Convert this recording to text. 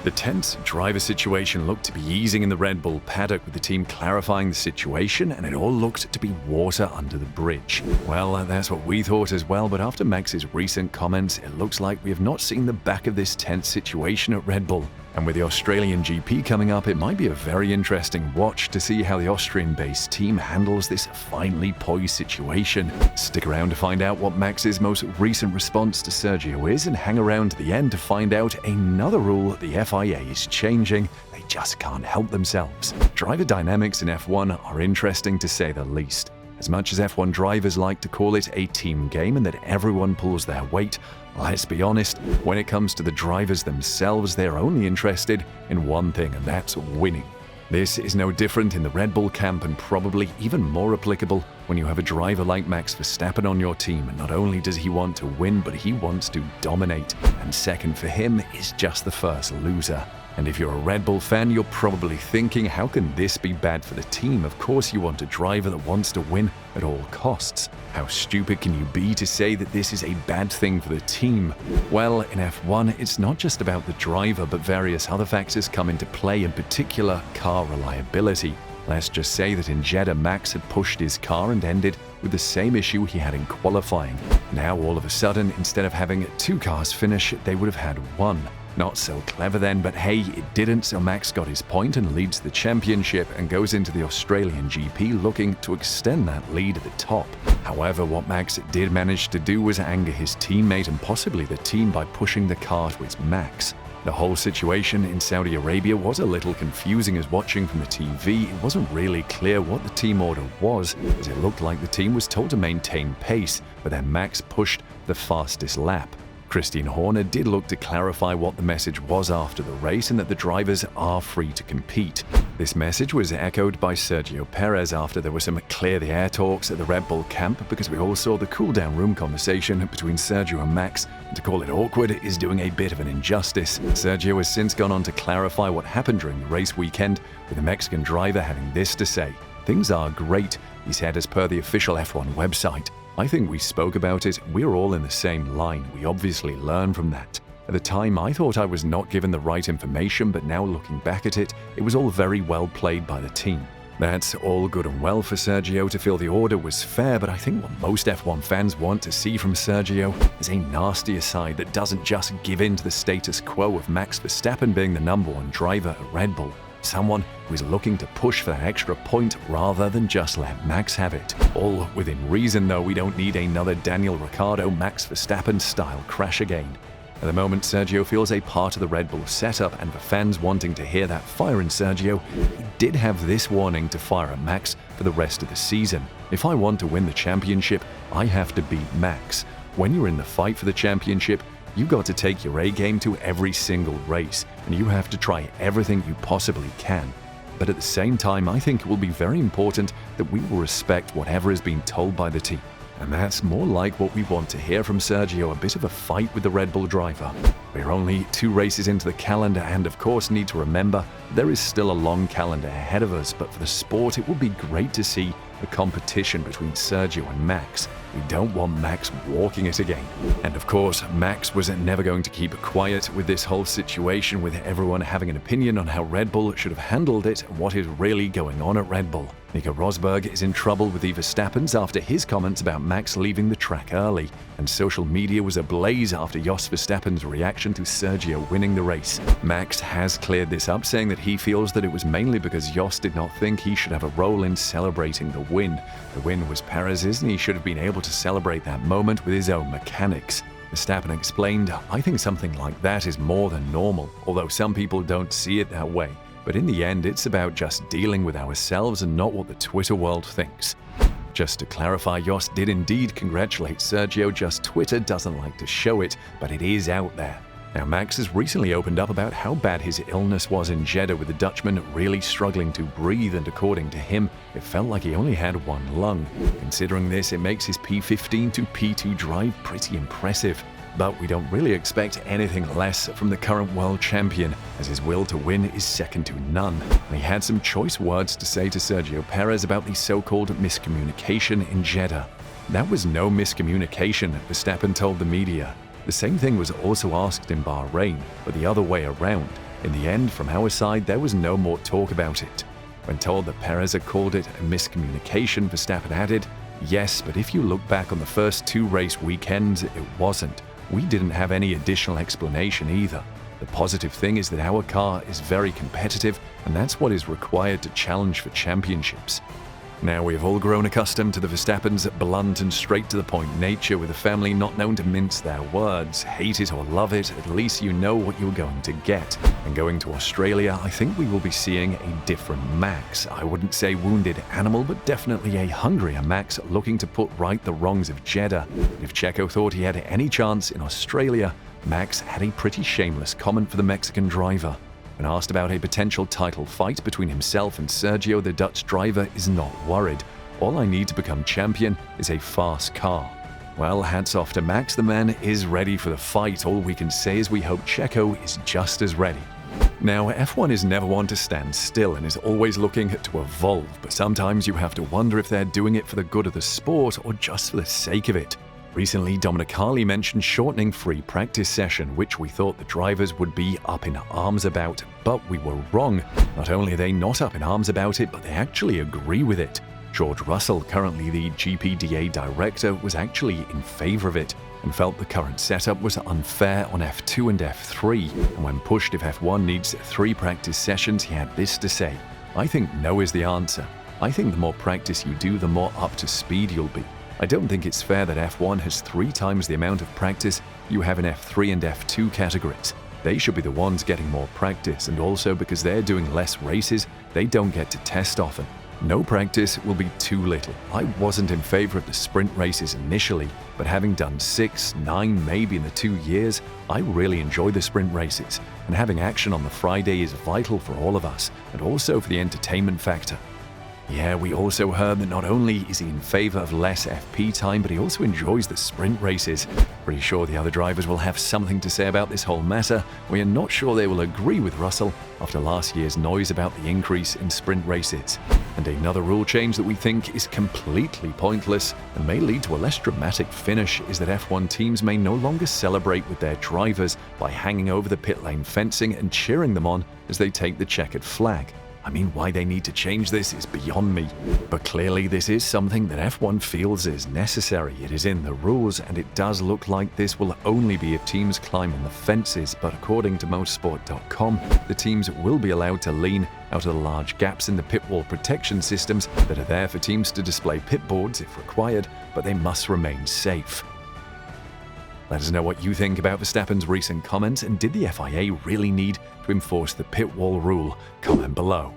The tense driver situation looked to be easing in the Red Bull paddock, with the team clarifying the situation, and it all looked to be water under the bridge. Well, that's what we thought as well, but after Max's recent comments, it looks like we have not seen the back of this tense situation at Red Bull. And with the Australian GP coming up, it might be a very interesting watch to see how the Austrian-based team handles this finely poised situation. Stick around to find out what Max's most recent response to Sergio is, and hang around to the end to find out another rule the FIA is changing. They just can't help themselves. Driver dynamics in F1 are interesting to say the least. As much as F1 drivers like to call it a team game and that everyone pulls their weight, let's be honest, when it comes to the drivers themselves, they're only interested in one thing, and that's winning. This is no different in the Red Bull camp, and probably even more applicable when you have a driver like Max Verstappen on your team. And not only does he want to win, but he wants to dominate. And second for him is just the first loser. And if you're a Red Bull fan, you're probably thinking, how can this be bad for the team? Of course you want a driver that wants to win at all costs. How stupid can you be to say that this is a bad thing for the team? Well, in F1, it's not just about the driver, but various other factors come into play, in particular car reliability. Let's just say that in Jeddah, Max had pushed his car and ended with the same issue he had in qualifying. Now, all of a sudden, instead of having 2 cars finish, they would have had 1. Not so clever then, but hey, it didn't, so Max got his point and leads the championship and goes into the Australian GP looking to extend that lead at the top. However, what Max did manage to do was anger his teammate and possibly the team by pushing the car to its max. The whole situation in Saudi Arabia was a little confusing, as watching from the TV, it wasn't really clear what the team order was, as it looked like the team was told to maintain pace, but then Max pushed the fastest lap. Christian Horner did look to clarify what the message was after the race, and that the drivers are free to compete. This message was echoed by Sergio Perez after there were some clear the air talks at the Red Bull camp, because we all saw the cool-down room conversation between Sergio and Max, and to call it awkward is doing a bit of an injustice. Sergio has since gone on to clarify what happened during the race weekend, with the Mexican driver having this to say. "Things are great," he said, as per the official F1 website. "I think we spoke about it, we're all in the same line, we obviously learn from that. At the time I thought I was not given the right information, but now looking back at it, it was all very well played by the team." That's all good and well for Sergio to feel the order was fair, but I think what most F1 fans want to see from Sergio is a nastier side that doesn't just give in to the status quo of Max Verstappen being the #1 driver at Red Bull. Someone who is looking to push for that extra point rather than just let Max have it. All within reason, though. We don't need another Daniel Ricciardo, Max Verstappen style crash again. At the moment, Sergio feels a part of the Red Bull setup, and for fans wanting to hear that fire in Sergio, he did have this warning to fire at Max for the rest of the season. "If I want to win the championship, I have to beat Max. When you're in the fight for the championship, you got to take your A game to every single race, and you have to try everything you possibly can. But at the same time, I think it will be very important that we will respect whatever is being told by the team." And that's more like what we want to hear from Sergio, a bit of a fight with the Red Bull driver. We're only 2 races into the calendar, and of course need to remember there is still a long calendar ahead of us, but for the sport it would be great to see a competition between Sergio and Max. We don't want Max walking it again. And of course, Max was never going to keep quiet with this whole situation, with everyone having an opinion on how Red Bull should have handled it and what is really going on at Red Bull. Nico Rosberg is in trouble with the Verstappens after his comments about Max leaving the track early, and social media was ablaze after Jos Verstappen's reaction to Sergio winning the race. Max has cleared this up, saying that he feels that it was mainly because Jos did not think he should have a role in celebrating the win. The win was Perez's, and he should have been able to celebrate that moment with his own mechanics. Verstappen explained, "I think something like that is more than normal, although some people don't see it that way. But in the end, it's about just dealing with ourselves and not what the Twitter world thinks." Just to clarify, Jos did indeed congratulate Sergio, just Twitter doesn't like to show it, but it is out there. Now, Max has recently opened up about how bad his illness was in Jeddah, with the Dutchman really struggling to breathe, and according to him, it felt like he only had 1 lung. Considering this, it makes his P15 to P2 drive pretty impressive. But we don't really expect anything less from the current world champion, as his will to win is second to none. And he had some choice words to say to Sergio Perez about the so-called miscommunication in Jeddah. "That was no miscommunication," Verstappen told the media. The same thing was also asked in Bahrain, but the other way around. In the end, from our side, there was no more talk about it. When told that Perez had called it a miscommunication, Verstappen added, "Yes, but if you look back on the first 2 race weekends, it wasn't. We didn't have any additional explanation either. The positive thing is that our car is very competitive, and that's what is required to challenge for championships." Now, we have all grown accustomed to the Verstappen's blunt and straight-to-the-point nature, with a family not known to mince their words. Hate it or love it, at least you know what you're going to get. And going to Australia, I think we will be seeing a different Max. I wouldn't say wounded animal, but definitely a hungrier Max looking to put right the wrongs of Jeddah. If Checo thought he had any chance in Australia, Max had a pretty shameless comment for the Mexican driver. When asked about a potential title fight between himself and Sergio, the Dutch driver is not worried. "All I need to become champion is a fast car." Well, hats off to Max, the man is ready for the fight. All we can say is we hope Checo is just as ready. Now, F1 is never one to stand still and is always looking to evolve, but sometimes you have to wonder if they're doing it for the good of the sport or just for the sake of it. Recently, Dominic mentioned shortening free practice session, which we thought the drivers would be up in arms about, but we were wrong. Not only are they not up in arms about it, but they actually agree with it. George Russell, currently the GPDA director, was actually in favor of it and felt the current setup was unfair on F2 and F3. And when pushed if F1 needs 3 practice sessions, he had this to say: "I think no is the answer. I think the more practice you do, the more up to speed you'll be. I don't think it's fair that F1 has 3 times the amount of practice you have in F3 and F2 categories. They should be the ones getting more practice, and also because they're doing less races, they don't get to test often. No practice will be too little." I wasn't in favor of the sprint races initially, but having done 6, 9 maybe in the 2 years, I really enjoy the sprint races, and having action on the Friday is vital for all of us, and also for the entertainment factor. Yeah, we also heard that not only is he in favor of less FP time, but he also enjoys the sprint races. Pretty sure the other drivers will have something to say about this whole matter. We are not sure they will agree with Russell after last year's noise about the increase in sprint races. And another rule change that we think is completely pointless and may lead to a less dramatic finish is that F1 teams may no longer celebrate with their drivers by hanging over the pit lane fencing and cheering them on as they take the checkered flag. I mean, why they need to change this is beyond me. But clearly this is something that F1 feels is necessary. It is in the rules, and it does look like this will only be if teams climb on the fences, but according to motorsport.com, the teams will be allowed to lean out of the large gaps in the pit wall protection systems that are there for teams to display pit boards if required, but they must remain safe. Let us know what you think about Verstappen's recent comments, and did the FIA really need to enforce the pit wall rule? Comment below.